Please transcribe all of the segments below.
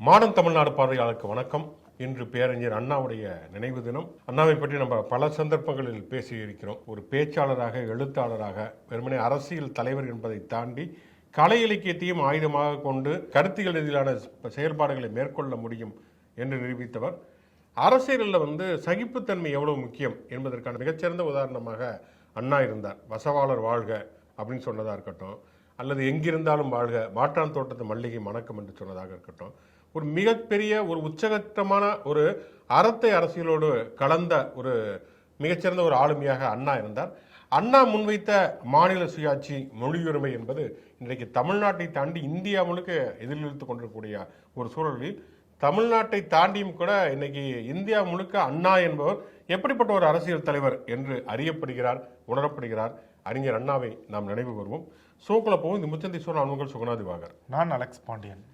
Modern Tamil Nadu பார்வையாளருக்கு வணக்கம். இன்று பேரறிஞர் அண்ணாவுடைய நினைவு தினம். அண்ணாவை பற்றி நம்ம பல சந்தர்ப்பங்களில் பேசியிருக்கிறோம். ஒரு பேச்சாளராக, எழுத்தாளராக, வெறுமனே அரசியல் தலைவர் என்பதை தாண்டி கலை இலக்கியத்தையும் ஆயுதமாக கொண்டு கருத்தியல் ரீதியிலான செயல்பாடுகளை மேற்கொள்ள முடியும் என்று நிரூபித்தவர். அரசியலில் சகிப்புத்தன்மை எவ்வளவு முக்கியம் என்பதற்கான மிகச்சிறந்த உதாரணமாக அண்ணா இருந்தார். வசவாளர் வாழ்க அப்படின்னு சொன்னதாக இருக்கட்டும், அல்லது எங்கிருந்தாலும் வாழ்க, மாற்றான் தோட்டத்து மல்லிகை மணக்கம் என்று சொன்னதாக இருக்கட்டும், ஒரு மிகப்பெரிய ஒரு உச்சகட்டமான ஒரு அறத்தை அரசியலோடு கலந்த ஒரு மிகச்சிறந்த ஒரு ஆளுமையாக அண்ணா இருந்தார். அண்ணா முன்வைத்த மாநில சுயாட்சி, மொழியுரிமை என்பது இன்றைக்கு தமிழ்நாட்டை தாண்டி இந்தியா முழுக்க எதிர்த்து கொண்டிருக்கக்கூடிய ஒரு சூழலில் தமிழ்நாட்டை தாண்டியும் கூட இன்னைக்கு இந்தியா முழுக்க அண்ணா என்பவர் எப்படிப்பட்ட ஒரு அரசியல் தலைவர் என்று அறியப்படுகிறார், உணரப்படுகிறார். அறிஞர் அண்ணாவை நாம் நினைவு கூறுவோம். சோக்குல போகும் இந்த முச்சந்தி சோழ உங்கள் சுகுணாதி வாகர். நான் அலெக்ஸ் பாண்டியன்.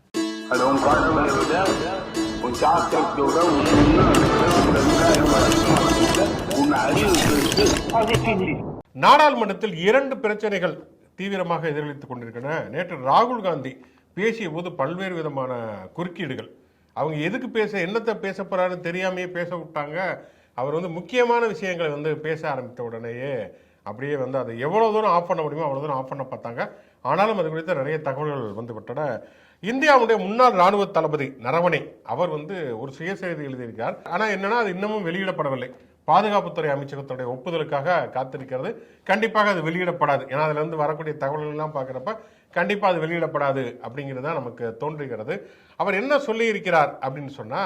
நாடாளுமன்றத்தில் 2 பிரச்சனைகள் தீவிரமாக எதிரொலித்துக் கொண்டிருக்கின்றன. நேற்று ராகுல் காந்தி பேசிய போது பல்வேறு விதமான குறுக்கீடுகள். அவங்க எதுக்கு என்னத்தை பேச போறாருன்னு தெரியாமையே பேச விட்டாங்க. அவர் முக்கியமான விஷயங்களை பேச ஆரம்பித்த உடனேயே அப்படியே அதை எவ்வளவு தூரம் ஆஃப் பண்ண முடியுமோ அவ்வளவு தூரம் ஆஃப் பண்ண பார்த்தாங்க. ஆனாலும் அது குறித்த நிறைய தகவல்கள் விட்டன. இந்தியாவுடைய முன்னாள் ராணுவ தளபதி நரவணே அவர் ஒரு சுயசரிதை எழுதியிருக்கார். ஆனால் என்னன்னா அது இன்னமும் வெளியிடப்படவில்லை. பாதுகாப்புத்துறை அமைச்சகத்துடைய ஒப்புதலுக்காக காத்திருக்கிறது. கண்டிப்பாக அது வெளியிடப்படாது. ஏன்னா அதுல வரக்கூடிய தகவல்கள் எல்லாம் பார்க்குறப்ப கண்டிப்பாக அது வெளியிடப்படாது அப்படிங்கிறது தான் நமக்கு தோன்றுகிறது. அவர் என்ன சொல்லி இருக்கிறார் அப்படின்னு சொன்னா,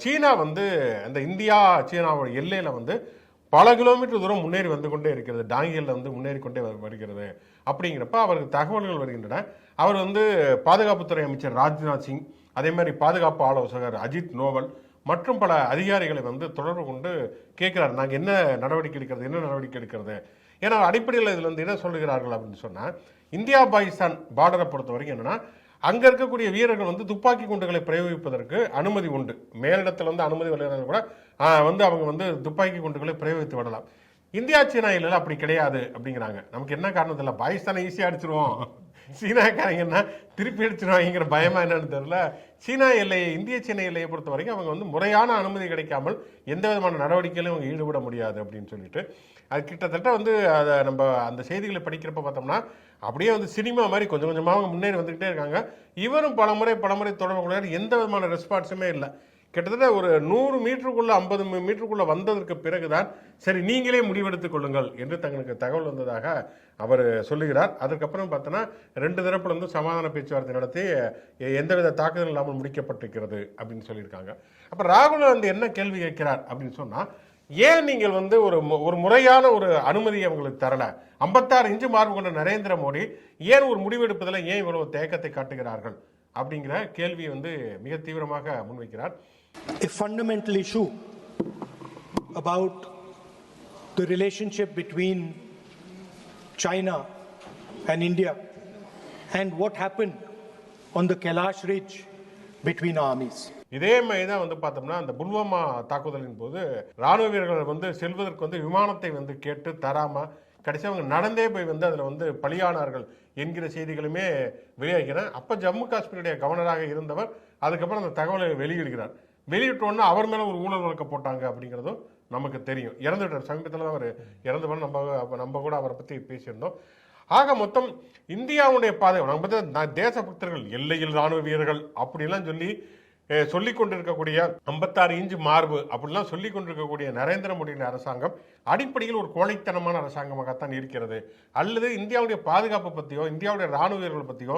சீனா அந்த இந்தியா சீனாவோட எல்லையில பல கிலோமீட்டர் தூரம் முன்னேறி வந்து கொண்டே இருக்கிறது. டாங்கியில் முன்னேறி கொண்டே வருகிறது. அப்படிங்கிறப்ப அவருக்கு தகவல்கள் வருகின்றன. அவர் பாதுகாப்புத்துறை அமைச்சர் ராஜ்நாத் சிங், அதே மாதிரி பாதுகாப்பு ஆலோசகர் அஜித் நோவல் மற்றும் பல அதிகாரிகளை தொடர்பு கொண்டு கேட்கிறார், நாங்கள் என்ன நடவடிக்கை எடுக்கிறது. ஏன்னா அடிப்படையில் இதில் என்ன சொல்லுகிறார்கள் அப்படின்னு சொன்னால், இந்தியா பாகிஸ்தான் பார்டரை பொறுத்த வரைக்கும் என்னன்னா, அங்க இருக்கக்கூடிய வீரர்கள் துப்பாக்கி குண்டுகளை பிரயோகிப்பதற்கு அனுமதி உண்டு. மேலிடத்தில் அனுமதி வழங்கினாலும் கூட அவங்க துப்பாக்கி குண்டுகளை பிரயோகித்து விடலாம். இந்தியா சீனா இல்லைல்ல, அப்படி கிடையாது அப்படிங்கிறாங்க. நமக்கு என்ன காரணம் தெரியல, பாகிஸ்தானை ஈஸியாக அடிச்சிருவோம், சீனாக்காரங்கன்னா திருப்பி அடிச்சிருவாங்கிற பயமா என்னன்னு தெரியல. சீனா எல்லையை, இந்திய சீன எல்லையை பொறுத்த வரைக்கும் அவங்க முறையான அனுமதி கிடைக்காமல் எந்த விதமான நடவடிக்கையிலும் அவங்க ஈடுபட முடியாது அப்படின்னு சொல்லிட்டு, அது கிட்டத்தட்ட அதை நம்ம அந்த செய்திகளை படிக்கிறப்ப பார்த்தோம்னா அப்படியே சினிமா மாதிரி கொஞ்சம் கொஞ்சமாக அவங்க முன்னேறி வந்துகிட்டே இருக்காங்க. இவரும் பலமுறை தொடர்பு கொள்ள எந்த விதமான ரெஸ்பான்ஸுமே இல்லை. கிட்டத்தட்ட ஒரு 100 மீட்டருக்குள்ள 50 மீட்டருக்குள்ள வந்ததற்கு பிறகுதான் சரி நீங்களே முடிவெடுத்துக் கொள்ளுங்கள் என்று தங்களுக்கு தகவல் வந்ததாக அவர் சொல்லுகிறார். அதுக்கப்புறம் பார்த்தோன்னா 2 தரப்புல சமாதான பேச்சுவார்த்தை நடத்தி எந்தவித தாக்குதல் இல்லாமல் முடிக்கப்பட்டிருக்கிறது அப்படின்னு சொல்லியிருக்காங்க. அப்ப ராகுல் என்ன கேள்வி கேட்கிறார் அப்படின்னு சொன்னா, ஏன் நீங்கள் ஒரு முறையான ஒரு அனுமதி அவங்களுக்கு தரல? 56 இன்ச்சு மார்பு கொண்ட நரேந்திர மோடி ஏன் ஒரு முடிவெடுப்பதில் ஏன் இவ்வளவு தேக்கத்தை காட்டுகிறார்கள் அப்படிங்கிற கேள்வியை மிக தீவிரமாக முன்வைக்கிறார். A fundamental issue about the relationship between China and India and what happened on the Kailash Ridge between armies. இதே மாதிரி தான் பார்த்தோம்னா அந்த புல்வாமா தாக்குதலின் போது ராணுவ வீரர்கள் செல்வதற்கு விமானத்தை கேட்டு தராம கடைசி அவங்க நடந்தே போய் அதில் பலியானார்கள் என்கிற செய்திகளுமே வெளியாகிறேன். அப்போ ஜம்மு காஷ்மீருடைய கவர்னராக இருந்தவர் அதுக்கப்புறம் அந்த தகவலை வெளியிடுகிறார். வெளியிட்டோன்னா அவர் மேலே ஒரு ஊழல் வழக்க போட்டாங்க அப்படிங்கிறதும் நமக்கு தெரியும். இறந்துட்டார், சமீபத்தில் தான் அவர் இறந்தவர். நம்ம கூட அவரை பற்றி பேசியிருந்தோம். ஆக மொத்தம் இந்தியாவுடைய பாதுகாப்பு, நம்ம பற்றி தேசபக்தர்கள், எல்லையில் ராணுவ வீரர்கள் அப்படிலாம் சொல்லிக் கொண்டிருக்கக்கூடிய 56 இன்ச்சு மார்பு அப்படிலாம் சொல்லிக் கொண்டிருக்கக்கூடிய நரேந்திர மோடியின் அரசாங்கம் அடிப்படையில் ஒரு கோழைத்தனமான அரசாங்கமாகத்தான் இருக்கிறது. அல்லது இந்தியாவுடைய பாதுகாப்பு பற்றியோ இந்தியாவுடைய ராணுவ வீரர்கள் பற்றியோ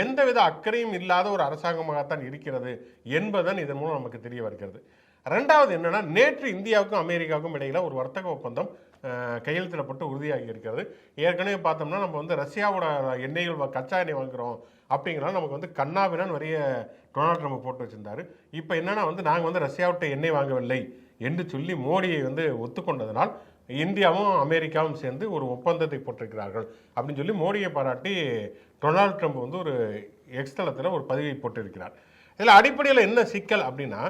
எந்தவித அக்கறையும் இல்லாத ஒரு அரசாங்கமாகத்தான் இருக்கிறது என்பதன் இதன் மூலம் நமக்கு தெரிய வருகிறது. ரெண்டாவது என்னன்னா, நேற்று இந்தியாவுக்கும் அமெரிக்காவுக்கும் இடையில ஒரு வர்த்தக ஒப்பந்தம் கையெழுத்திடப்பட்டு உறுதியாகி இருக்கிறது. ஏற்கனவே பார்த்தோம்னா நம்ம ரஷ்யாவோட எண்ணெய்கள், கச்சா எண்ணெய் வாங்குறோம் அப்படிங்கிறனால நமக்கு கண்ணாவினான் வரைய டொனால்ட் ட்ரம்ப் போட்டு வச்சிருந்தாரு. இப்போ என்னன்னா நாங்கள் ரஷ்யாவிட்ட எண்ணெய் வாங்கவில்லை என்று சொல்லி மோடியை ஒத்துக்கொண்டதனால் இந்தியாவும் அமெரிக்காவும் சேர்ந்து ஒரு ஒப்பந்தத்தை போட்டிருக்கிறார்கள் அப்படின்னு சொல்லி மோடியை பாராட்டி டொனால்ட் ட்ரம்ப் ஒரு எக்ஸ் தளத்தில் ஒரு பதிவை போட்டிருக்கிறார். இதில் அடிப்படையில் என்ன சிக்கல் அப்படின்னா,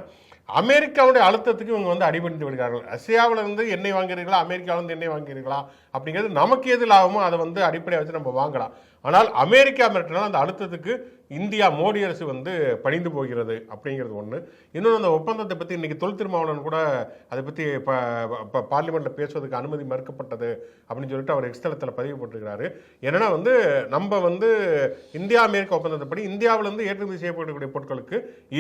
அமெரிக்காவுடைய அழுத்தத்துக்கு இவங்க அடிபணிந்து விடுகிறார்கள். ரஷ்யாவிலிருந்து எண்ணெய் வாங்குறீங்களா, அமெரிக்காவிலிருந்து எண்ணெய் வாங்குறீங்களா அப்படிங்கிறது நமக்கு எது லாபமோ அதை அடிப்படையாக வச்சு நம்ம வாங்கலாம். ஆனால் அமெரிக்கா மிரட்டினால் அந்த அழுத்தத்துக்கு இந்தியா மோடி அரசு வந்து பணிந்து போகிறது அப்படிங்கிறது ஒன்று. இன்னொன்று, அந்த ஒப்பந்தத்தை பற்றி இன்னைக்கு தொல் திருமாவளவன் கூட அதை பற்றி பார்லிமெண்ட்டில் பேசுவதற்கு அனுமதி மறுக்கப்பட்டது அப்படின்னு சொல்லிட்டு அவர் எக்ஸ்தலத்தில் பதிவு போட்டிருக்கிறாரு. ஏன்னா வந்து நம்ம வந்து இந்தியா அமெரிக்கா ஒப்பந்தத்தைப்படி இந்தியாவிலிருந்து ஏற்றுமதி செய்யப்படக்கூடிய பொருட்களுக்கு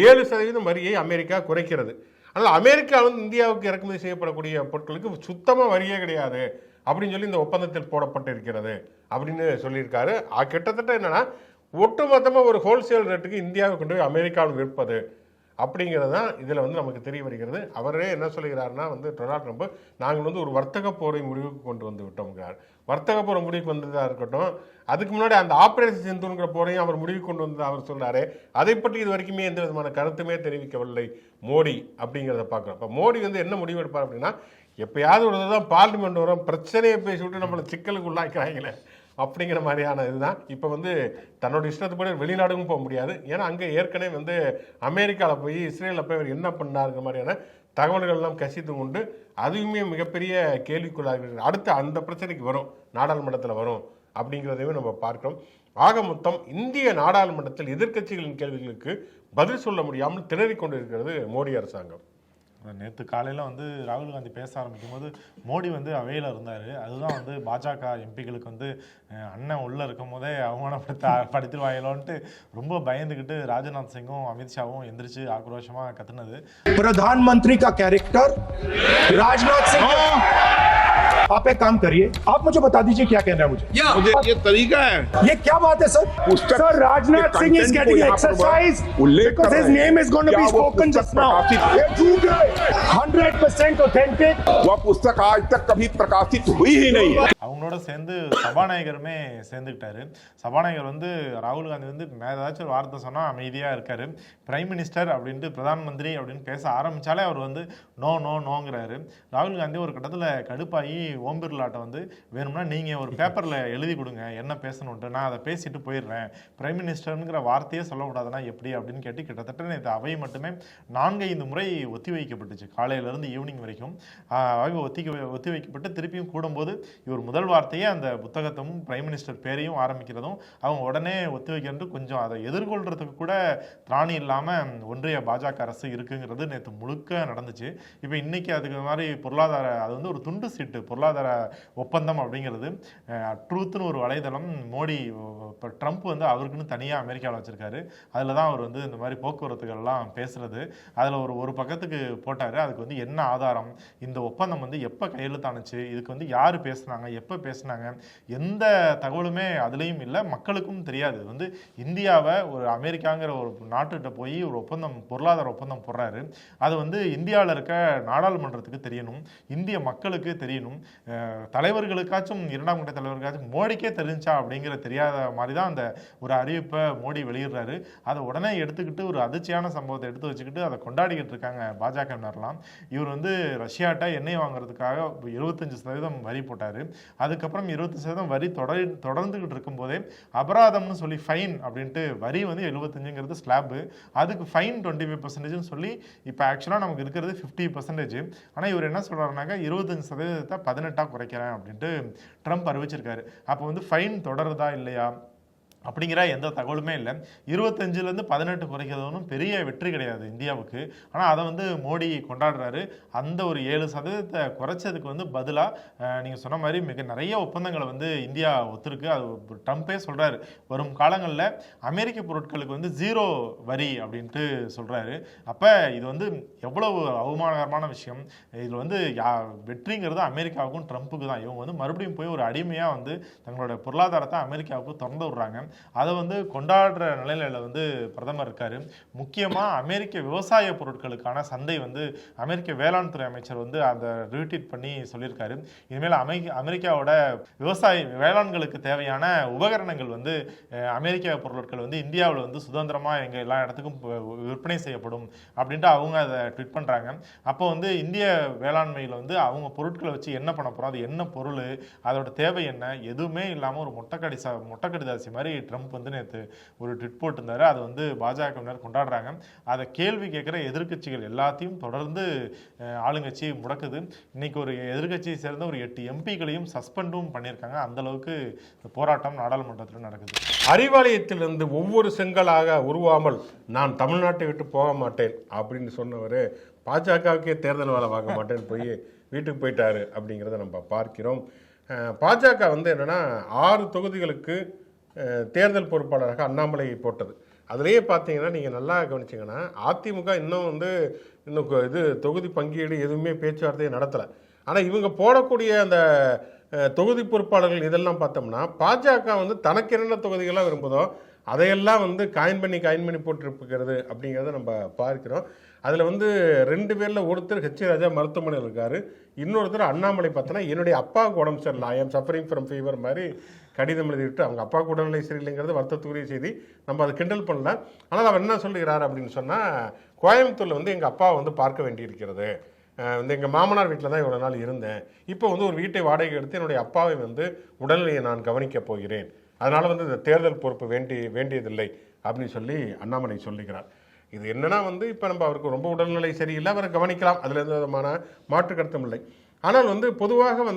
7% வரியை அமெரிக்கா குறைக்கிறது. ஆனால் அமெரிக்கா வந்து இந்தியாவுக்கு இறக்குமதி செய்யப்படக்கூடிய பொருட்களுக்கு சுத்தமாக வரியே கிடையாது அப்படின்னு சொல்லி இந்த ஒப்பந்தத்தில் போடப்பட்டு இருக்கிறது அப்படின்னு சொல்லியிருக்காரு. கிட்டத்தட்ட என்னன்னா ஒட்டுமொத்தமாக ஒரு ஹோல்சேல் ரேட்டுக்கு இந்தியாவை கொண்டு போய் அமெரிக்காவில் விற்பது அப்படிங்கிறது தான் இதில் வந்து நமக்கு தெரிய வருகிறது. அவரே என்ன சொல்லுகிறாருன்னா வந்து டொனால்ட் ட்ரம்ப், நாங்கள் வந்து ஒரு வர்த்தக போரை முடிவுக்கு கொண்டு வந்து விட்டோம்ங்கிறார். வர்த்தக போரை முடிவுக்கு வந்ததாக இருக்கட்டும், அதுக்கு முன்னாடி அந்த ஆபரேஷன் சிந்தூருங்கிற போரையும் அவர் முடிவுக்கு கொண்டு வந்து அவர் சொல்றாரு. அதை பற்றி இது வரைக்குமே எந்த விதமான கருத்துமே தெரிவிக்கவில்லை மோடி அப்படிங்கிறத பார்க்குறோம். இப்போ மோடி வந்து என்ன முடிவு எடுப்பார் அப்படின்னா, எப்பயாவது ஒரு தான் பார்லிமெண்ட் வரும், பிரச்சனையை பேசிவிட்டு நம்மளை சிக்கலுக்கு உள்ளாக்கிறாங்களே அப்படிங்கிற மாதிரியான இதுதான். இப்போ வந்து தன்னோட இஷ்டத்துப்படி வெளிநாடுக்கும் போக முடியாது. ஏன்னா அங்கே ஏற்கனவே வந்து அமெரிக்காவில் போய் இஸ்ரேலில் போய் அவர் என்ன பண்ணாருங்கிற மாதிரியான தகவல்கள்லாம் கசித்து கொண்டு அதுவுமே மிகப்பெரிய கேள்விக்குள்ளாகிறது. அடுத்து அந்த பிரச்சனைக்கு வரும், நாடாளுமன்றத்தில் வரும் அப்படிங்கிறதையும் நம்ம பார்க்கிறோம். ஆக மொத்தம் இந்திய நாடாளுமன்றத்தில் எதிர்க்கட்சிகளின் கேள்விகளுக்கு பதில் சொல்ல முடியாமல் திணறிக் கொண்டிருக்கிறது மோடி அரசாங்கம். நேற்று காலையில் வந்து ராகுல் காந்தி பேச ஆரம்பிக்கும் போது மோடி வந்து அவையில் இருந்தார். அதுதான் வந்து பாஜக எம்பிகளுக்கு வந்து அண்ணன் உள்ளே இருக்கும் போதே அவமானப்படுத்திடுவாங்களோன்ட்டு ரொம்ப பயந்துக்கிட்டு ராஜ்நாத் சிங்கும் அமித்ஷாவும் எந்திரிச்சு ஆக்ரோஷமாக கத்துனது. प्रधान मंत्री का कैरेक्टर राजनाथ सिंह, आप एक काम करिए, आप मुझे बता दीजिए क्या कहना है मुझे ये तरीका है। ये क्या बात है sir? Sir Rajnath Singh is getting exercise because his name is going to be spoken just now. ये झूठ है, 100% authentic. वह पुस्तक आज तक कभी प्रकाशित हुई ही नहीं है। அவங்களோட சேர்ந்து சபாநாயகருமே சேர்ந்துக்கிட்டாரு. சபாநாயகர் வந்து ராகுல் காந்தி வந்து ஏதாச்சும் ஒரு வார்த்தை சொன்னால் அமைதியாக இருக்காரு. பிரைம் மினிஸ்டர் அப்படின்ட்டு பிரதான் மந்திரி அப்படின்னு பேச ஆரம்பித்தாலே அவர் வந்து நோ நோ நோங்கிறாரு. ராகுல் காந்தி ஒரு கட்டத்தில் கடுப்பாகி ஓம் பிர்லாட்ட வந்து வேணும்னா நீங்கள் ஒரு பேப்பரில் எழுதி கொடுங்க என்ன பேசணுன்ட்டு, நான் அதை பேசிட்டு போயிடுறேன், பிரைம் மினிஸ்டருங்கிற வார்த்தையே சொல்லக்கூடாதுன்னா எப்படி அப்படின்னு கேட்டு கிட்டத்தட்ட நேற்று அவை மட்டுமே 4-5 முறை ஒத்தி வைக்கப்பட்டுச்சு. காலையிலேருந்து ஈவினிங் வரைக்கும் அவை ஒத்தி வைக்கப்பட்டு திருப்பியும் கூடும்போது இவர் முதல் வார்த்தையே அந்த புத்தகத்தும் பிரைம் மினிஸ்டர் பேரையும் ஆரம்பிக்கிறதும் அவங்க உடனே ஒத்தி வைக்கிறது கொஞ்சம் அதை எதிர்கொள்றதுக்கு கூட திராணி இல்லாமல் ஒன்றிய பாஜக அரசு இருக்குங்கிறது நேற்று முழுக்க நடந்துச்சு. இப்போ இன்னைக்கு அதுக்கு மாதிரி பொருளாதார அது வந்து ஒரு துண்டு சீட்டு பொருளாதார ஒப்பந்தம் அப்படிங்கிறது ட்ரூத்னு ஒரு வலைதளம் மோடி இப்போ ட்ரம்ப் வந்து அவருக்குன்னு தனியாக அமெரிக்காவில் வச்சிருக்காரு. அதில் தான் அவர் வந்து இந்த மாதிரி போக்குவரத்துகள்லாம் பேசுறது. அதில் ஒரு பக்கத்துக்கு போட்டார். அதுக்கு வந்து என்ன ஆதாரம், இந்த ஒப்பந்தம் வந்து எப்போ கையெழுத்தானுச்சு, இதுக்கு வந்து யார் பேசுனாங்க, எப்போ பேசுனாங்க, எந்த தகவலுமே அதுலேயும் இல்லை, மக்களுக்கும் தெரியாது. வந்து இந்தியாவை ஒரு அமெரிக்காங்கிற ஒரு நாட்டுகிட்ட போய் ஒரு ஒப்பந்தம் பொருளாதார ஒப்பந்தம் போடுறாரு. அது வந்து இந்தியாவில் இருக்க நாடாளுமன்றத்துக்கு தெரியணும், இந்திய மக்களுக்கு தெரியணும், தலைவர்களுக்காச்சும் இரண்டாம் கட்ட தலைவர்களுக்காச்சும் மோடிக்கே தெரிஞ்சா அப்படிங்கிற தெரியாத மாதிரி தான் அந்த ஒரு அறிவிப்பை மோடி வெளியிடுறாரு. அதை உடனே எடுத்துக்கிட்டு ஒரு அதிர்ச்சியான சம்பவத்தை எடுத்து வச்சுக்கிட்டு அதை கொண்டாடிக்கிட்டு இருக்காங்க பாஜகவினர்லாம். இவர் வந்து ரஷ்யாட்ட எண்ணெய் வாங்குறதுக்காக 75% வரி போட்டார். அதுக்கப்புறம் 20% வரி தொடர்ந்துகிட்டு இருக்கும்போதே அபராதம்னு சொல்லி ஃபைன் அப்படின்ட்டு வரி வந்து 75ங்கிறது ஸ்லாப்பு, அதுக்கு ஃபைன் 25% சொல்லி இப்போ ஆக்சுவலாக நமக்கு இருக்கிறது 50%. ஆனால் இவர் என்ன சொல்கிறாருனாக்கா 25% 18 குறைக்கிறேன் அப்படின்ட்டு ட்ரம்ப் அறிவிச்சிருக்காரு. அப்போ வந்து ஃபைன் தொடருதா இல்லையா அப்படிங்கிற எந்த தகவலுமே இல்லை. 25லேருந்து 18 குறைக்கிறது ஒன்றும் பெரிய வெற்றி கிடையாது இந்தியாவுக்கு. ஆனால் அதை வந்து மோடி கொண்டாடுறாரு. அந்த ஒரு 7% குறைச்சதுக்கு வந்து பதிலாக நீங்கள் சொன்ன மாதிரி மிக நிறைய ஒப்பந்தங்களை வந்து இந்தியா ஒத்துருக்கு. அது ட்ரம்ப்பே சொல்கிறாரு, வரும் காலங்களில் அமெரிக்க பொருட்களுக்கு வந்து 0 வரி அப்படின்ட்டு சொல்கிறாரு. அப்போ இது வந்து எவ்வளவு அவமானகரமான விஷயம். இதில் வந்து வெற்றிங்கிறது அமெரிக்காவுக்கும் ட்ரம்ப்புக்கு தான். இவங்க வந்து மறுபடியும் போய் ஒரு அடிமையாக வந்து தங்களோட பொருளாதாரத்தை அமெரிக்காவுக்கு திறந்து விடுறாங்க. அதை வந்து கொண்டாடுற நிலையில வந்து பிரதமர் இருக்காரு. முக்கியமா அமெரிக்க விவசாய பொருட்களுக்கான சந்தை வந்து அமெரிக்க வேளாண் துறை அமைச்சர் வந்து அதை ரீட்வீட் பண்ணி சொல்லியிருக்காரு. இனிமேல் அமெரிக்காவோட வேளாண்களுக்கு தேவையான உபகரணங்கள் வந்து அமெரிக்க பொருட்கள் வந்து இந்தியாவில் வந்து சுதந்திரமா எங்க எல்லா இடத்துக்கும் விற்பனை செய்யப்படும் அப்படின்ட்டு அவங்க அதை ட்வீட் பண்றாங்க. அப்போ வந்து இந்திய வேளாண்மையில வந்து அவங்க பொருட்களை வச்சு என்ன பண்ண போறோம், அது என்ன பொருள், அதோட தேவை என்ன, எதுவுமே இல்லாம ஒரு மொட்டை கடிதாசி மாதிரி ட்ரம்ப் வந்து நேற்று ஒரு ட்விட் போட்டிருந்தாரு. அதை வந்து பாஜகவினர் கொண்டாடுறாங்க. அதை கேள்வி கேட்குற எதிர்க்கட்சிகள் எல்லாத்தையும் தொடர்ந்து ஆளுங்கட்சி முடக்குது. இன்னைக்கு ஒரு எதிர்க்கட்சியை சேர்ந்த ஒரு 8 எம்பிக்களையும் சஸ்பெண்டும் பண்ணியிருக்காங்க. அந்த அளவுக்கு போராட்டம் நாடாளுமன்றத்தில் நடக்குது. அறிவாலயத்திலிருந்து ஒவ்வொரு செங்கலாக உருவாமல் நான் தமிழ்நாட்டை விட்டு போக மாட்டேன் அப்படின்னு சொன்னவர் பாஜகவுக்கே தேர்தல் வேலை வாங்க மாட்டேன்னு போய் வீட்டுக்கு போயிட்டாரு அப்படிங்கிறத நம்ம பார்க்கிறோம். பாஜக வந்து என்னன்னா 6 தொகுதிகளுக்கு தேர்தல் பொறுப்பாளராக அண்ணாமலை போட்டது. அதுலேயே பார்த்தீங்கன்னா நீங்கள் நல்லா கவனிச்சிங்கன்னா அதிமுக இன்னும் இது தொகுதி பங்கீடு எதுவுமே பேச்சுவார்த்தையை நடத்தலை. ஆனால் இவங்க போடக்கூடிய அந்த தொகுதி பொறுப்பாளர்கள் இதெல்லாம் பார்த்தோம்னா பாஜக தனக்கு என்னென்ன தொகுதிகளாக விரும்புதோ அதையெல்லாம் காயின் பண்ணி போட்டுருக்கிறது அப்படிங்கிறத நம்ம பார்க்கிறோம். அதில் 2 பேரில் ஒருத்தர் ஹெச் ராஜா மருத்துவமனையில் இருக்கார். இன்னொருத்தர் அண்ணாமலை பார்த்தோன்னா என்னுடைய அப்பாவுக்கு உடம்பு சரியில்லை, ஐ ஆம் சஃபரிங் ஃப்ரம் ஃபீவர் மாதிரி கடிதம் எழுதிவிட்டு அவங்க அப்பாவுக்கு உடல்நிலை சரியில்லைங்கிறது வருத்தத்துக்குரிய செய்தி. நம்ம அதை கிண்டல் பண்ணல. ஆனால் அவர் என்ன சொல்லுகிறார் அப்படின்னு சொன்னால், கோயம்புத்தூரில் எங்கள் அப்பாவை பார்க்க வேண்டியிருக்கிறது. எங்கள் மாமனார் வீட்டில் தான் இவ்வளோ நாள் இருந்தேன். இப்போ ஒரு வீட்டை வாடகை எடுத்து என்னுடைய அப்பாவை உடல்நிலையை நான் கவனிக்கப் போகிறேன். அதனால் இந்த தேர்தல் பொறுப்பு வேண்டியதில்லை அப்படின்னு சொல்லி அண்ணாமலை சொல்லுகிறார். இது என்னன்னா இப்போ நம்ம அவருக்கு ரொம்ப உடல்நிலை சரியில்லை, அவரை கவனிக்கலாம், அதில் எந்த விதமான மாற்று கருத்தும் இல்லை. ஆனால் பொதுவாக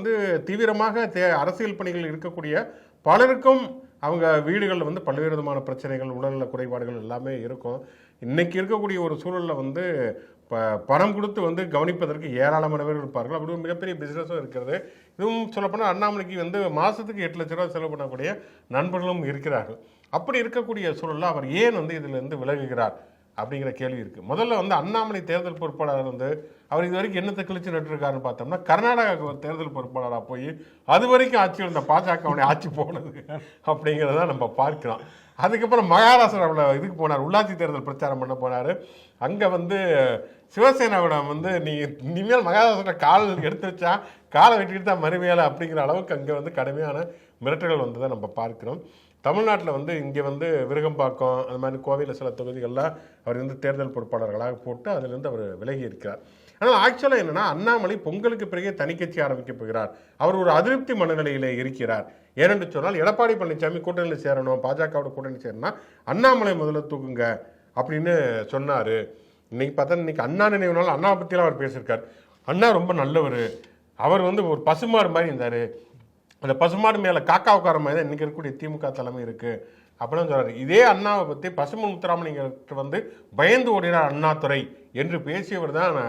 தீவிரமாக அரசியல் பணிகள் இருக்கக்கூடிய பலருக்கும் அவங்க வீடுகளில் பல்வேறு விதமான பிரச்சனைகள், உடல்நல குறைபாடுகள் எல்லாமே இருக்கும். இன்னைக்கு இருக்கக்கூடிய ஒரு சூழலில் பணம் கொடுத்து கவனிப்பதற்கு ஏராளமான பேர் இருப்பார்கள். அப்படி ஒரு மிகப்பெரிய பிஸ்னஸும் இருக்கிறது. இதுவும் சொல்லப்போனால் அண்ணாமலைக்கு மாதத்துக்கு 8 லட்ச ரூபா செலவு பண்ணக்கூடிய நண்பர்களும் இருக்கிறார்கள். அப்படி இருக்கக்கூடிய சூழலில் அவர் ஏன் இதிலிருந்து விலகுகிறார் அப்படிங்கிற கேள்வி இருக்குது. முதல்ல அண்ணாமலை தேர்தல் பொறுப்பாளர் அவர் இது வரைக்கும் என்னத்தை கிழிச்சு நட்டுருக்காருன்னு பார்த்தோம்னா, கர்நாடகாவுக்கு ஒரு தேர்தல் பொறுப்பாளராக போய் அது வரைக்கும் ஆட்சியில் இருந்த பாஜகவுடைய ஆட்சி போனது அப்படிங்கிறத நம்ம பார்க்கலாம். அதுக்கப்புறம் மகாராஷ்டிராவில் இதுக்கு போனார், உள்ளாட்சி தேர்தல் பிரச்சாரம் பண்ண போனார். அங்கே சிவசேனாவிடம் நீ இனிமேல் மகாராஷ்டிரா கால் எடுத்து வச்சா காலை வெட்டிக்கிட்டு தான் மறுமையால அப்படிங்கிற அளவுக்கு அங்கே கடுமையான மிரட்டல்கள் வந்ததை நம்ம பார்க்கிறோம். தமிழ்நாட்டில் இங்கே விருகம்பாக்கம் அந்த மாதிரி கோவையில் சில தொகுதிகளில் அவர் தேர்தல் பொறுப்பாளர்களாக போட்டு அதிலிருந்து அவர் விலகி இருக்கிறார். ஆனால் ஆக்சுவலாக என்னென்னா, அண்ணாமலை பொங்கலுக்கு பிறகு தனிக்கட்சி ஆரம்பிக்க போகிறார். அவர் ஒரு அதிருப்தி மனநிலையில் இருக்கிறார். ஏனென்று சொன்னால், எடப்பாடி பழனிசாமி கூட்டணியில் சேரணும், பாஜகவோட கூட்டணி சேரணும்னா அண்ணாமலை முதல்ல தூக்குங்க அப்படின்னு சொன்னார். இன்னைக்கு பார்த்தா இன்னைக்கு அண்ணா நினைவு நாள் அண்ணா பற்றிலாம் அவர் பேசியிருக்கார். அண்ணா ரொம்ப நல்லவர், அவர் ஒரு பசுமாடு மாதிரி இருந்தார், அந்த பசுமாடு மேலே காக்கா உட்கார மாதிரி தான் இன்றைக்கி இருக்கக்கூடிய திமுக தலைமை இருக்குது அப்படின்னு சொல்கிறார். இதே அண்ணாவை பற்றி பசுமன் முத்துராமலிங்கருக்கு பயந்து ஓடினார் அண்ணாதுரை என்று பேசியவர் தான்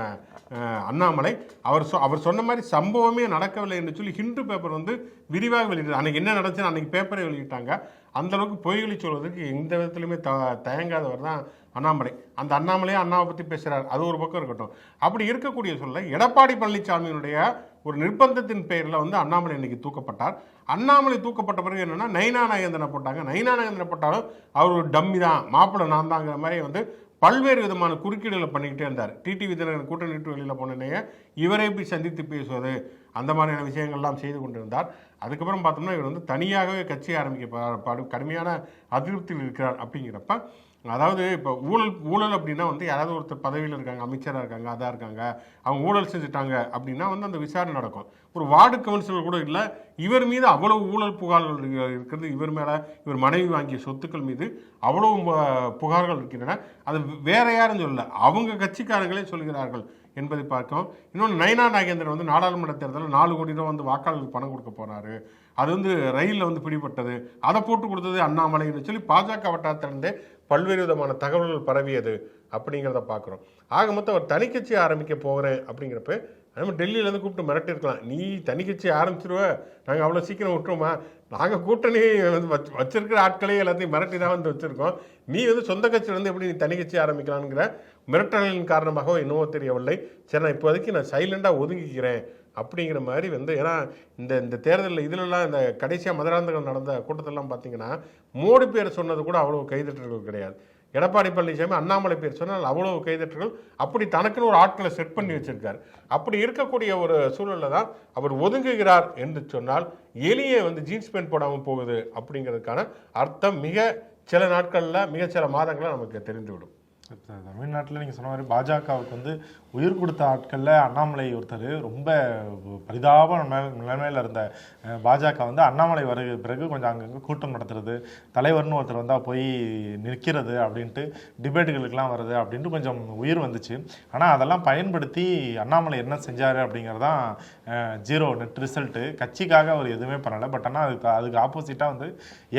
அண்ணாமலை. அவர் சொன்ன மாதிரி சம்பவமே நடக்கவில்லை என்று சொல்லி ஹிந்து பேப்பர் விரிவாக வெளியிட்டார். அன்றைக்கி என்ன நடந்துச்சுன்னு அன்றைக்கி பேப்பரை வெளியிட்டாங்க. அந்தளவுக்கு பொய்களை சொல்வதற்கு எந்த விதத்துலையுமே தயங்காதவர் தான் அண்ணாமலை. அந்த அண்ணாமலையே அண்ணாவை பற்றி பேசுகிறார், அது ஒரு பக்கம் இருக்கட்டும். அப்படி இருக்கக்கூடிய சொல்ல எடப்பாடி பழனிசாமியினுடைய ஒரு நிர்பந்தத்தின் பெயரில் அண்ணாமலை இன்னைக்கு தூக்கப்பட்டார். அண்ணாமலை தூக்கப்பட்ட பிறகு என்னன்னா, நயினா நாகேந்திரனை போட்டாங்க. நயினா நாகேந்திரனை போட்டாலும் அவர் ஒரு டம்மி தான், மாப்பிள்ளை நான் தாங்கிற மாதிரி பல்வேறு விதமான குறுக்கீடுகளை பண்ணிக்கிட்டே இருந்தார். டிடிவி தினகரன் கூட்டணி விட்டு வெளியில் போனேனே இவரை போய் சந்தித்து பேசுவது, அந்த மாதிரியான விஷயங்கள்லாம் செய்து கொண்டிருந்தார். அதுக்கப்புறம் பார்த்தோம்னா இவர் தனியாகவே கட்சி ஆரம்பிக்க கடுமையான அதிருப்தியில் இருக்கிறார். அப்படிங்கிறப்ப அதாவது இப்போ ஊழல் அப்படின்னா யாராவது ஒருத்தர் பதவியில் இருக்காங்க, அமைச்சராக இருக்காங்க, அதாக இருக்காங்க, அவங்க ஊழல் செஞ்சுட்டாங்க அப்படின்னா அந்த விசாரணை நடக்கும். ஒரு வார்டு கவுன்சிலர் கூட இல்லை, இவர் மீது அவ்வளவு ஊழல் புகார்கள் இருக்கிறது, இவர் மேலே இவர் மனைவி வாங்கிய சொத்துக்கள் மீது அவ்வளவு புகார்கள் இருக்கின்றன. அது வேற யாரும் சொல்லல, அவங்க கட்சிக்காரங்களே சொல்கிறார்கள் என்பதை பார்க்கும். இன்னொன்று, நயினா நாகேந்திரன் நாடாளுமன்ற தேர்தலில் 4 கோடி ரூபா வாக்காளர்களுக்கு பணம் கொடுக்க போனாரு. அது ரயிலில் பிடிபட்டது, அதை போட்டு கொடுத்தது அண்ணாமலைன்னு சொல்லி பாஜக வட்டாரத்திலிருந்தே பல்வேறு விதமான தகவல்கள் பரவியது அப்படிங்கிறத பார்க்குறோம். ஆக மொத்தம் அவர் தனிக்கட்சி ஆரம்பிக்க போகிறேன் அப்படிங்கிறப்ப நம்ம டெல்லியிலேருந்து கூப்பிட்டு மிரட்டிருக்கலாம், நீ தனிக்கட்சி ஆரம்பிச்சிருவ, நாங்கள் அவ்வளோ சீக்கிரம் விட்டுருவோமா, நாங்கள் கூட்டணி வச்சிருக்கிற ஆட்களே எல்லாத்தையும் மிரட்டி தான் வச்சுருக்கோம், நீ சொந்த கட்சியிலேருந்து எப்படி நீ தனிக்கட்சி ஆரம்பிக்கலான்ங்கிற மிரட்டலின் காரணமாக என்னவோ தெரியவில்லை. சரி, நான் இப்போதைக்கு நான் சைலண்டாக ஒதுங்கிக்கிறேன் அப்படிங்கிற மாதிரி ஏன்னா இந்த தேர்தலில் இதிலெல்லாம் இந்த கடைசியாக மதுராந்தகம் நடந்த கூட்டத்திலலாம் பார்த்தீங்கன்னா மோடி பேர் சொன்னது கூட அவ்வளோ கைதட்டல்கள் கிடையாது. எடப்பாடி பழனிசாமி அண்ணாமலை பேர் சொன்னால் அவ்வளவு கைதட்டல்கள். அப்படி தனக்குன்னு ஒரு ஆட்களை செட் பண்ணி வச்சிருக்காரு. அப்படி இருக்கக்கூடிய ஒரு சூழலில் தான் அவர் ஒதுங்குகிறார் என்று சொன்னால் எளிய ஜீன்ஸ் பேண்ட் போடாமல் போகுது அப்படிங்கிறதுக்கான அர்த்தம் மிக சில நாட்களில், மிக சில மாதங்களில் நமக்கு தெரிந்துவிடும். தமிழ்நாட்டில் நீங்கள் சொன்ன மாதிரி பாஜகவுக்கு வந்து உயிர் கொடுத்த ஆட்களில் அண்ணாமலை ஒருத்தர். ரொம்ப பரிதாப நிலைமையில் இருந்த பாஜக வந்து அண்ணாமலை வருகை பிறகு கொஞ்சம் அங்கங்கே கூட்டம் நடத்துறது, தலைவர்னு ஒருத்தர் வந்தால் போய் நிற்கிறது அப்படின்ட்டு, டிபேட்டுகளுக்கெல்லாம் வருது அப்படின்ட்டு கொஞ்சம் உயிர் வந்துச்சு. ஆனால் அதெல்லாம் பயன்படுத்தி அண்ணாமலை என்ன செஞ்சார் அப்படிங்கிறதான் ஜீரோ நெட் ரிசல்ட்டு. கட்சிக்காக அவர் எதுவுமே பண்ணலை. பட் ஆனால் அதுக்கு ஆப்போசிட்டாக வந்து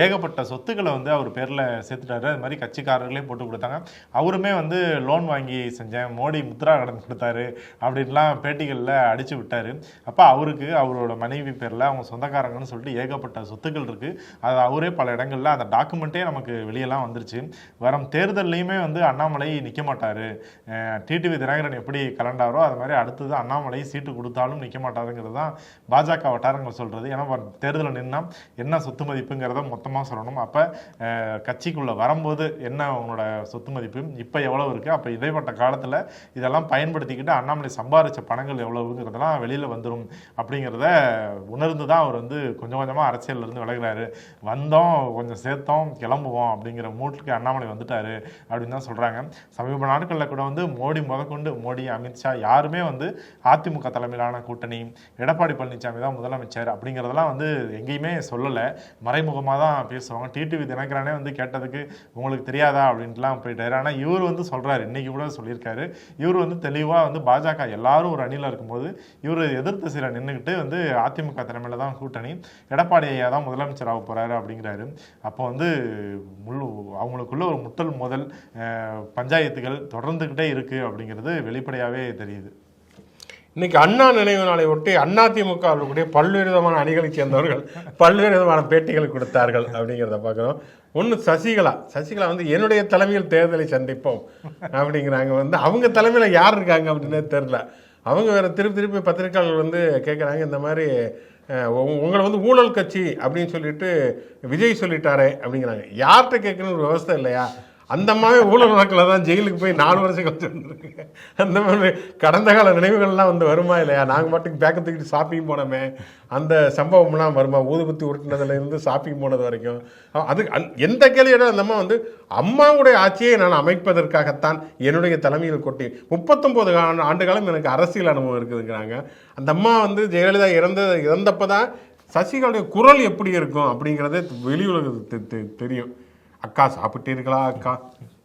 ஏகப்பட்ட சொத்துக்களை வந்து அவர் பேரில் சேர்த்துட்டாரு. அது மாதிரி கட்சிக்காரர்களே போட்டு கொடுத்தாங்க. அவருமே வந்து லோன் வாங்கி செஞ்சேன், மோடி முத்ரா கடன் கொடுத்தாரு அப்படின்லாம் பேட்டிகளில் அடிச்சு விட்டார். அப்போ அவருக்கு அவரோட மனைவி பேரில் அவங்க சொந்தக்காரங்கன்னு சொல்லிட்டு ஏகப்பட்ட சொத்துக்கள் இருக்குது. அது அவரே பல இடங்களில் அந்த டாக்குமெண்ட்டே நமக்கு வெளியெல்லாம் வந்துருச்சு. வரும் தேர்தல்லையுமே வந்து அண்ணாமலை நிற்க மாட்டார். டிடிவி தினகரன் எப்படி கலண்டாரோ அது மாதிரி அடுத்தது அண்ணாமலை சீட்டு கொடுத்தாலும் நிற்க மாட்டாருங்கிறது தான் பாஜக வட்டாரங்கள் சொல்கிறது. ஏன்னா தேர்தலில் நின்னா என்ன சொத்து மதிப்புங்கிறத மொத்தமாக சொல்லணும். அப்போ கட்சிக்குள்ளே வரும்போது என்ன அவங்களோட சொத்து மதிப்பு இப்போ எவ்வளோ இருக்குது, அப்போ இடைப்பட்ட காலத்தில் இதெல்லாம் பயன்படுத்திக்கிட்டு அண்ணாமலை சம்பாதிச்ச பணங்கள் எவ்வளவுங்கிறதெல்லாம் வெளியில் வந்துடும் அப்படிங்கிறத உணர்ந்து தான் அவர் வந்து கொஞ்சம் கொஞ்சமாக அரசியலிருந்து விலகிறாரு. வந்தோம், கொஞ்சம் சேர்த்தோம், கிளம்புவோம் அப்படிங்கிற மூட்டுக்கு அண்ணாமலை வந்துட்டாரு அப்படின்னு தான் சொல்கிறாங்க. சமீப நாட்களில் கூட வந்து மோடி முதற்கொண்டு, மோடி அமித்ஷா யாருமே வந்து அதிமுக தலைமையிலான கூட்டணி, எடப்பாடி பழனிசாமி தான் முதலமைச்சர் அப்படிங்கிறதெல்லாம் வந்து எங்கேயுமே சொல்லலை. மறைமுகமாக தான் பேசுவாங்க. டிடிவி தினகரனே வந்து கேட்டதுக்கு உங்களுக்கு தெரியாதா அப்படின்ட்டுலாம் போயிட்டாரு. ஆனால் இவர் வந்து சொல்கிறாரு, இன்னைக்கு கூட சொல்லியிருக்காரு, இவர் வந்து தெளிவாக வந்து பாஜக எல்லாரும் ஒரு அணியில் இருக்கும்போது இவர் எதிர்த்து சில நின்றுக்கிட்டு வந்து அதிமுக தலைமையில் தான் கூட்டணி, எடப்பாடி ஐயா தான் முதலமைச்சர் ஆக போகிறாரு அப்படிங்கிறாரு. அப்போ வந்து அவங்களுக்குள்ள ஒரு முட்டல் முதல் பஞ்சாயத்துகள் தொடர்ந்துக்கிட்டே இருக்குது அப்படிங்கிறது வெளிப்படையாகவே தெரியுது. இன்னைக்கு அண்ணா நினைவு நாளை ஒட்டி அதிமுக பல்வேறு விதமான அணிகளை சேர்ந்தவர்கள் பல்வேறு விதமான பேட்டிகள் கொடுத்தார்கள் அப்படிங்கிறத பார்க்குறோம். ஒன்று சசிகலா வந்து என்னுடைய தலைமையில் தேர்தலை சந்திப்போம் அப்படிங்கிறாங்க. வந்து அவங்க தலைமையில் யார் இருக்காங்க அப்படின்னே தெரில. அவங்க வேற திருப்பி பத்திரிகையாளர்கள் வந்து கேட்குறாங்க, இந்த மாதிரி உங்களை வந்து ஊழல் கட்சி அப்படின்னு சொல்லிட்டு விஜய் சொல்லிட்டாரே அப்படிங்கிறாங்க. யார்கிட்ட கேட்கணும்னு ஒரு விவசாயம் இல்லையா? அந்த மாதிரி ஊழல் வழக்கில் தான் ஜெயிலுக்கு போய் 4 வருஷம் கழிச்சு வந்துருக்கு. அந்த மாதிரி கடந்த கால நினைவுகள்லாம் வந்து வருமா இல்லையா? நாங்கள் மட்டும் பேக்கை தூக்கிட்டு ஷாப்பிங் போனோமே, அந்த சம்பவம்லாம் வருமா? ஊதுபத்தி உருட்டினதுலேருந்து ஷாப்பிங் போனது வரைக்கும் அது எந்த கேள்வியோட அந்த அம்மா வந்து அம்மாவுடைய ஆட்சியை நான் அமைப்பதற்காகத்தான் என்னுடைய தலைமையில் கொட்டி 39 ஆண்டு காலம் எனக்கு அரசியல் அனுபவம் இருக்குதுங்கிறாங்க. அந்த அம்மா வந்து ஜெயலலிதா இறந்தப்போ தான் சசிகலாவுடைய குரல் எப்படி இருக்கும் அப்படிங்கிறதே வெளி உலகத்துக்கு தெரியும். அக்கா சாப்பிட்டீர்களா அக்கா,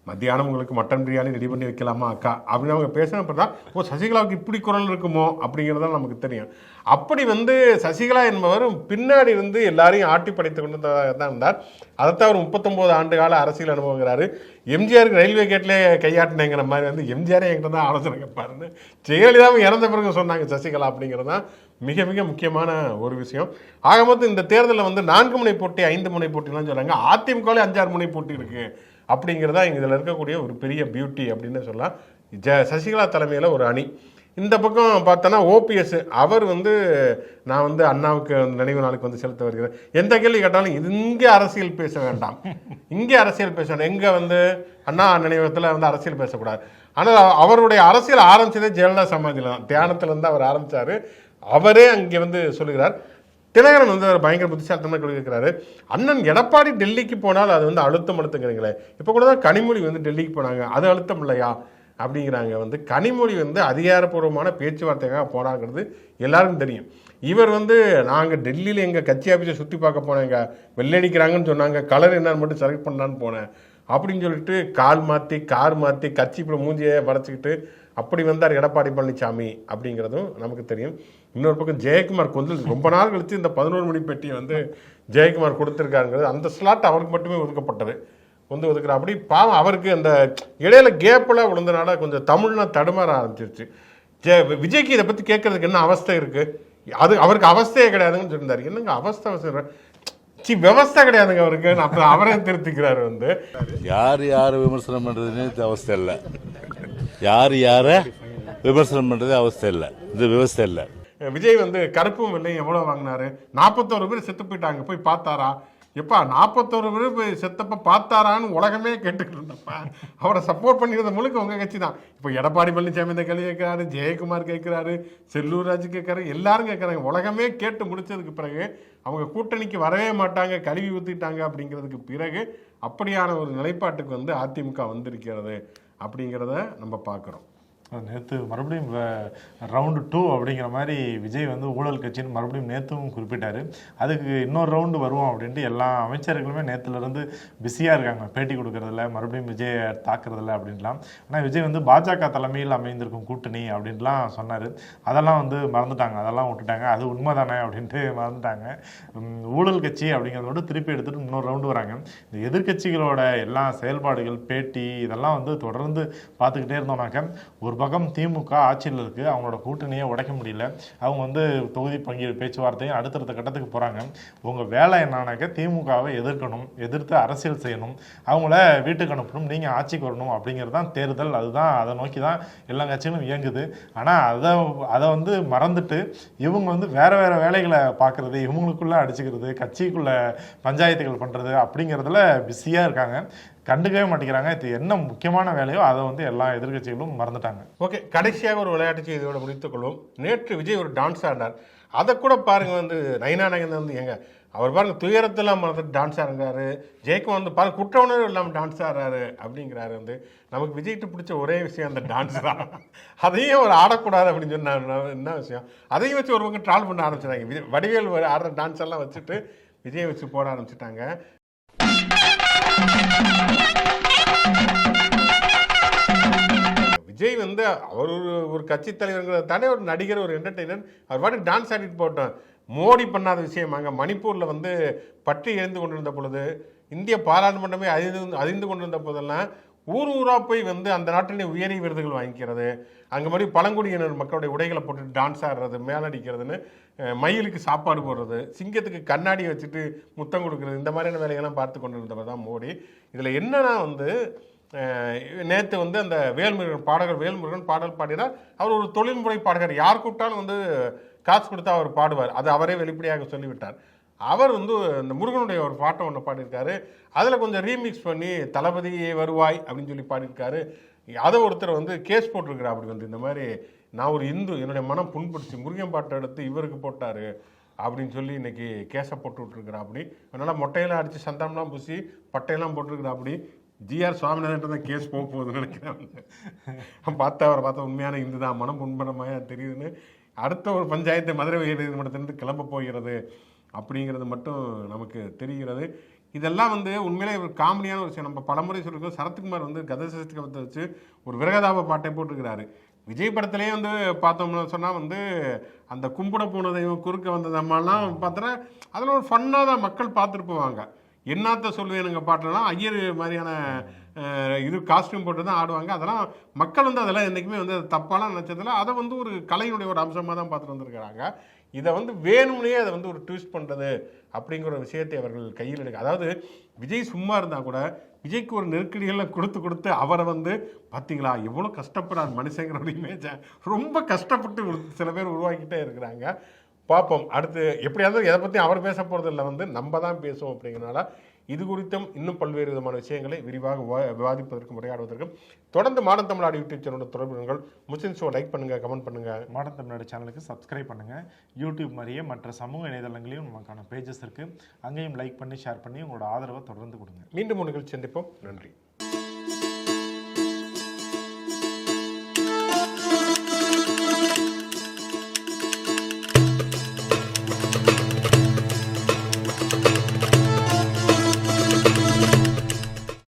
மத்தியானம் உங்களுக்கு மட்டன் பிரியாணி ரெடி பண்ணி வைக்கலாமா அக்கா அப்படின்னு அவங்க பேசினப்போ தான் சசிகலாவுக்கு இப்படி குரல் இருக்குமோ அப்படிங்கிறதான் நமக்கு தெரியும். அப்படி வந்து சசிகலா என்பவர் பின்னாடி வந்து எல்லாரையும் ஆட்டி படைத்து கொண்டு தான் இருந்தார். அதைத்தான் அவர் 39 ஆண்டு கால அரசியல் அனுபவங்கிறாரு. எம்ஜிஆருக்கு ரயில்வே கேட்லேயே கையாட்டினேங்கிற மாதிரி வந்து எம்ஜிஆரே என்கிட்ட தான் ஆலோசனை கேட்பாருன்னு ஜெயலலிதாவும் இறந்த பிறகு சொன்னாங்க சசிகலா அப்படிங்கிறது தான் மிக மிக முக்கியமான ஒரு விஷயம். ஆக மொத்தம் இந்த தேர்தலில் வந்து 4 முனை போட்டி 5 முனை போட்டிலாம் சொல்கிறாங்க. அதிமுகவிலே 5-6 முனை போட்டி இருக்குது அப்படிங்கிறதா இதில் இருக்கக்கூடிய ஒரு பெரிய பியூட்டி அப்படின்னு சொல்லலாம். சசிகலா தலைமையில் ஒரு அணி. இந்த பக்கம் பார்த்தோன்னா ஓபிஎஸ் அவர் வந்து நான் வந்து அண்ணாவுக்கு நினைவு நாளுக்கு வந்து செலுத்த வருகிறேன். எந்த கேள்வி கேட்டாலும் இங்கே அரசியல் பேச வேண்டாம், இங்கே அரசியல் பேச வேண்டாம், எங்கே வந்து அண்ணா நினைவகத்தில் வந்து அரசியல் பேசக்கூடாது. ஆனால் அவருடைய அரசியல் ஆரம்பித்ததே ஜெயலலிதா சமாதியில் தான், தியானத்திலேருந்து அவர் ஆரம்பித்தார். அவரே அங்கே வந்து சொல்லுகிறார். தினகரன் வந்து அவர் பயங்கர புத்திசாலித்தமாக கொடுக்கிறாரு. அண்ணன் எடப்பாடி டெல்லிக்கு போனால் அது வந்து அழுத்தங்கிறீங்களே, இப்போ கூட தான் கனிமொழி வந்து டெல்லிக்கு போனாங்க, அது அழுத்தம் இல்லையா அப்படிங்கிறாங்க. வந்து கனிமொழி வந்து அதிகாரப்பூர்வமான பேச்சுவார்த்தைக்காக போனாங்கிறது எல்லாருக்கும் தெரியும். இவர் வந்து நாங்கள் டெல்லியில் எங்கள் கட்சி ஆஃபீஸை சுற்றி பார்க்க போனேங்க, வெள்ளடிக்கிறாங்கன்னு சொன்னாங்க, கலர் என்னன்னு மட்டும் செலக்ட் பண்ணலான்னு போனேன் அப்படின்னு சொல்லிட்டு கார் மாற்றி கட்சி இப்போ மூஞ்சியை படைச்சிக்கிட்டு அப்படி வந்தார் எடப்பாடி பழனிசாமி அப்படிங்கிறதும் நமக்கு தெரியும். இன்னொரு பக்கம் ஜெயக்குமார் கொஞ்சம் ரொம்ப நாள் கழித்து இந்த 11 மணி பெட்டியை வந்து ஜெயக்குமார் கொடுத்துருக்காருங்கிறது அந்த ஸ்லாட் அவருக்கு மட்டுமே ஒதுக்கப்பட்டது. வந்து ஒதுக்குற அப்படி பாவம் அவருக்கு அந்த இடையில கேப்பில் விழுந்தனால கொஞ்சம் தமிழ்னா தடுமாற ஆரம்பிச்சிருச்சு. விஜய்க்கு இதை பற்றி கேட்கறதுக்கு என்ன அவஸ்தை இருக்குது? அது அவருக்கு அவஸ்தையே கிடையாதுன்னு சொல்லியிருந்தார். என்னங்க அவஸ்தை விவஸ்தை கிடையாதுங்க அவருக்கு. அப்புறம் அவரே திருத்திக்கிறாரு. வந்து யார் விமர்சனம் பண்ணுறதுன்னு அவஸ்தை இல்லை, யாரை விமர்சனம் பண்ணுறது அவஸ்தை இல்லை, இது விவசாயம் இல்லை. விஜய் வந்து கருப்பும் வெள்ளையும் எவ்வளோ வாங்கினாரு? 41 பேர் செத்து போயிட்டாங்க, போய் பார்த்தாரா? எப்பா 41 பேர் போய் செத்தப்ப பார்த்தாரான்னு உலகமே கேட்டுக்கிட்டு இருந்தப்பா. அவரை சப்போர்ட் பண்ணியிருந்த முழுக்க உங்கள் கட்சி தான். இப்போ எடப்பாடி பழனிசாமி இந்த கேள்வி கேட்குறாரு, ஜெயக்குமார் கேட்குறாரு, செல்லூர் ராஜு கேட்குறாரு, எல்லாரும் கேட்குறாங்க. உலகமே கேட்டு முடிச்சதுக்கு பிறகு அவங்க கூட்டணிக்கு வரவே மாட்டாங்க, கழுவி ஊற்றிட்டாங்க அப்படிங்கிறதுக்கு பிறகு அப்படியான ஒரு நிலைப்பாட்டுக்கு வந்து அதிமுக வந்திருக்கிறது. அப்படிங்கிறத நம்ம பார்க்குறோம். நேற்று மறுபடியும் ரவுண்டு 2 அப்படிங்கிற மாதிரி விஜய் வந்து ஊழல் கட்சின்னு மறுபடியும் நேற்றும் குறிப்பிட்டார். அதுக்கு இன்னொரு ரவுண்டு வருவோம் அப்படின்ட்டு எல்லா அமைச்சர்களுமே நேற்றுலேருந்து பிஸியாக இருக்காங்க, பேட்டி கொடுக்கறதில்ல, மறுபடியும் விஜயை தாக்குறதில்ல அப்படின்லாம். ஆனால் விஜய் வந்து பாஜக தலைமையில் அமைந்திருக்கும் கூட்டணி அப்படின்ட்டுலாம் சொன்னார். அதெல்லாம் வந்து மறந்துட்டாங்க, அதெல்லாம் விட்டுட்டாங்க. அது உண்மை தானே அப்படின்ட்டு மறந்துட்டாங்க. ஊழல் கட்சி அப்படிங்கிறதோட திருப்பி எடுத்துகிட்டு இன்னொரு ரவுண்டு வராங்க. இந்த எதிர்கட்சிகளோட எல்லா செயல்பாடுகள், பேட்டி இதெல்லாம் வந்து தொடர்ந்து பார்த்துக்கிட்டே இருந்தோம்னாக்க, ஒரு பக்கம் திமுக ஆட்சியில் இருக்குது, அவங்களோட கூட்டணியை உடைக்க முடியல, அவங்க வந்து தொகுதி பங்கீடு பேச்சுவார்த்தையும் அடுத்தடுத்த கட்டத்துக்கு போகிறாங்க. உங்கள் வேலை என்னன்னாக்க திமுகவை எதிர்க்கணும், எதிர்த்து அரசியல் செய்யணும், அவங்கள வீட்டுக்கு அனுப்பணும், நீங்கள் ஆட்சிக்கு வரணும் அப்படிங்கிறது தான் தேர்தல். அதுதான், அதை நோக்கி தான் எல்லா கட்சிகளும் இயங்குது. ஆனால் அதை வந்து மறந்துட்டு இவங்க வந்து வேறு வேறு வேலைகளை பார்க்குறது, இவங்களுக்குள்ளே அடிச்சுக்கிறது, கட்சிக்குள்ளே பஞ்சாயத்துகள் பண்ணுறது அப்படிங்கிறதுல பிஸியாக இருக்காங்க. கண்டுக்கவே மாட்டேங்கிறாங்க. இது என்ன முக்கியமான வேலையோ அதை வந்து எல்லா எதிர்கட்சிகளும் மறந்துட்டாங்க. ஓகே, கடைசியாக ஒரு விளையாட்டு செய்தியோட முடித்துக்கொள்வோம். நேற்று விஜய் ஒரு டான்ஸ் ஆடினார். அதை கூட பாருங்க, வந்து நைனா நகன் வந்து எங்க அவர் பாருங்க துயரத்தெல்லாம் மறந்துட்டு டான்ஸ் ஆடுறாரு. ஜெயக்கும் வந்து பாருங்க குற்ற உணர்வு இல்லாமல் டான்ஸ் ஆடுறாரு அப்படிங்கிறாரு. வந்து நமக்கு விஜய்கிட்ட பிடிச்ச ஒரே விஷயம் அந்த டான்ஸ் தான். அதையும் ஒரு ஆடக்கூடாது அப்படின்னு சொன்னா என்ன விஷயம், அதையும் வச்சு ஒரு பக்கம் ட்ரால் பண்ண ஆரம்பிச்சிட்டாங்க. வடிவேல் ஆடுற டான்ஸ் எல்லாம் வச்சுட்டு விஜய் வச்சு போட ஆரம்பிச்சிட்டாங்க. விஜய் வந்து அவர் ஒரு கட்சி தலைவருங்கிறத தானே ஒரு நடிகர், ஒரு என்டர்டெய்னர், அவர் பாட்டுக்கு டான்ஸ் ஆடிட்டு போட்டோம். மோடி பண்ணாத விஷயமாங்க. மணிப்பூரில் வந்து பற்றி எழுந்து கொண்டிருந்த பொழுது, இந்திய பாராளுமன்றமே அதிர்ந்து கொண்டிருந்த போதெல்லாம் ஊர் ஊராக போய் வந்து அந்த நாட்டிலே உயரிய விருதுகள் வாங்கிக்கிறது, அங்கே மாதிரி பழங்குடியினர் மக்களுடைய உடைகளை போட்டுட்டு டான்ஸ் ஆடுறது, மேலடிக்கிறதுன்னு, மயிலுக்கு சாப்பாடு போடுறது, சிங்கத்துக்கு கண்ணாடி வச்சுட்டு முத்தம் கொடுக்குறது, இந்த மாதிரியான வேலைகள்லாம் பார்த்து கொண்டு இருந்தவர் தான் மோடி. இதில் என்னன்னா வந்து நேற்று வந்து அந்த வேல்முருகன் பாடல் பாடினார். அவர் ஒரு தொழில்முறை பாடகர், யார் கூப்பிட்டாலும் வந்து காசு கொடுத்தா அவர் பாடுவார். அது அவரே வெளிப்படையாக சொல்லிவிட்டார். அவர் வந்து இந்த முருகனுடைய ஒரு பாட்டை ஒன்று பாடியிருக்காரு. அதில் கொஞ்சம் ரீமிக்ஸ் பண்ணி தளபதியே வருவாய் அப்படின்னு சொல்லி பாடியிருக்காரு. அதை ஒருத்தர் வந்து கேஸ் போட்டிருக்கிறார். அப்படி வந்து இந்த மாதிரி நான் ஒரு இந்து, என்னுடைய மனம் புண்படுச்சு, முருகன் பாட்டை எடுத்து இவருக்கு போட்டார் அப்படின்னு சொல்லி இன்னைக்கு கேஸை போட்டு விட்டுருக்குறா. அப்படி அதனால் மொட்டையெல்லாம் அடித்து சந்தனம்லாம் பூசி பட்டையெல்லாம் போட்டிருக்கிறா. அப்படி ஜிஆர் சுவாமிநாதன் தான் கேஸ் போக போகுதுன்னு நினைக்கிறேன். அவரை பார்த்தா உண்மையான இந்து தான், மனம் புண்படமாக தெரியுதுன்னு. அடுத்த ஒரு பஞ்சாயத்து மதுரை உயர்நீதிமன்றத்திலிருந்து கிளம்ப போகிறது அப்படிங்கிறது மட்டும் நமக்கு தெரிகிறது. இதெல்லாம் வந்து உண்மையிலே ஒரு காமெடியான ஒரு விஷயம். நம்ம பலமுறை சொல்லியிருக்கோம், சரத்குமார் வந்து கதசஷ்டிகத்தை வச்சு ஒரு விரகதாப பாட்டை போட்டிருக்கிறாரு. விஜய் படத்துலேயே வந்து பார்த்தோம்னு சொன்னால் வந்து அந்த கும்பிட போனதையும் குறுக்க வந்தது அம்மாலாம் பார்த்தோன்னா அதில் ஒரு ஃபன்னாக தான் மக்கள் பார்த்துட்டு போவாங்க. என்னத்த சொல்லுவேனுங்க பாட்டுலாம் ஐயர் மாதிரியான இது காஸ்டியூம் போட்டு தான் ஆடுவாங்க. அதெல்லாம் மக்கள் வந்து அதெல்லாம் என்றைக்குமே வந்து தப்பாலாம் நினச்சதில்ல. அதை வந்து ஒரு கலையினுடைய ஒரு அம்சமாக தான் பார்த்துட்டு வந்திருக்கிறாங்க. இதை வந்து வேணும்னே அதை வந்து ஒரு ட்விஸ்ட் பண்ணுறது அப்படிங்கிற ஒரு விஷயத்தை அவர்கள் கையில் எடுக்க, அதாவது விஜய் சும்மா இருந்தால் கூட விஜய்க்கு ஒரு நெருக்கடிகள்லாம் கொடுத்து அவரை வந்து பார்த்தீங்களா எவ்வளோ கஷ்டப்படுறார் மனுஷங்கிற ஒரு இமேஜை ரொம்ப கஷ்டப்பட்டு சில பேர் உருவாக்கிட்டே இருக்கிறாங்க. பார்ப்போம் அடுத்து எப்படியாவது எதை பற்றி அவர் பேச போகிறதில்ல, வந்து நம்ம தான் பேசுவோம். அப்படிங்கிறனால இது குறித்தும் இன்னும் பல்வேறு விதமான விஷயங்களை விரிவாக விவாதிப்பதற்கும் உரையாடுவதற்கும் தொடர்ந்து மாடர்ன் தமிழ்நாடு யூடியூப் சேனலோட தொடர்புகள். முஸ்லிம் ஷோ லைக் பண்ணுங்கள், கமெண்ட் பண்ணுங்கள், மாடர்ன் தமிழ்நாடு சேனலுக்கு சப்ஸ்கிரைப் பண்ணுங்கள். யூடியூப் மாதிரியே மற்ற சமூக இணையதளங்களையும் நமக்கான பேஜஸ் இருக்குது, அங்கேயும் லைக் பண்ணி ஷேர் பண்ணி உங்களோட ஆதரவை தொடர்ந்து கொடுங்க. மீண்டும் ஒரு நிகழ்ச்சி சந்திப்போம். நன்றி.